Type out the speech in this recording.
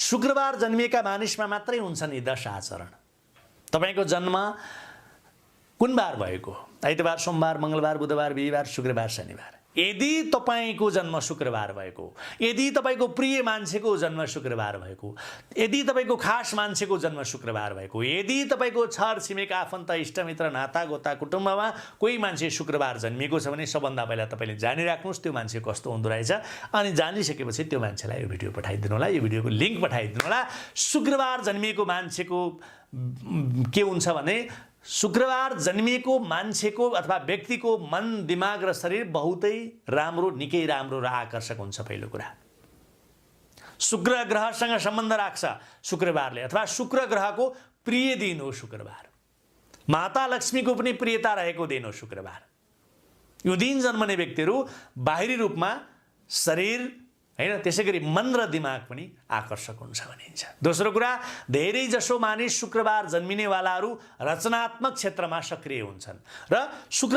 शुक्रबार जन्मिएका मानिसमा मात्रै हुन्छन् यी 10 आचरण। तपाईको जन्म कुन बार भएको? आइतबार, सोमबार, मंगलबार, बुधबार, बिहीबार, शुक्रबार, शनिबार। यदि तपाईको जन्म शुक्रबार भएको, यदि तपाईको प्रिय मान्छेको जन्म शुक्रबार भएको, यदि तपाईको खास मान्छेको जन्म शुक्रबार भएको, यदि तपाईको छर छिमेक आफन्त इष्टमित्र नाता गोता कुटुम्बमा कोही मान्छे शुक्रबार जन्मिएको छ भने सबभन्दा पहिला तपाईले जानिराख्नुस् त्यो मान्छे कस्तो हुँदो रहेछ। अनि जानिसकेपछि त्यो मान्छेलाई यो भिडियो पठाइदिनु होला, यो भिडियोको लिंक पठाइदिनु होला। शुक्रबार जन्मिएको मान्छेको के हुन्छ भने शुक्रबार जन्मिएको मान्छेको अथवा व्यक्तिको मन, दिमाग र शरीर बहुतै राम्रो, निकै राम्रो र आकर्षक हुन्छ। पहिलो कुरा, शुक्र ग्रहसँग सम्बन्ध राख्छ शुक्रबारले, अथवा शुक्र ग्रहको प्रिय दिन हो शुक्रबार। माता लक्ष्मीको पनि प्रियता रहेको दिन हो शुक्रबार। यो दिन जन्मने व्यक्तिहरू बाहिरी रूपमा शरीर हैन, त्यसैगरी मन र दिमाग पनि आकर्षक हुन्छ भनिन्छ। दोस्रो कुरा, धेरै जसो मानिस शुक्रबार जन्मिनेवालाहरू रचनात्मक क्षेत्रमा सक्रिय हुन्छन् र शुक्र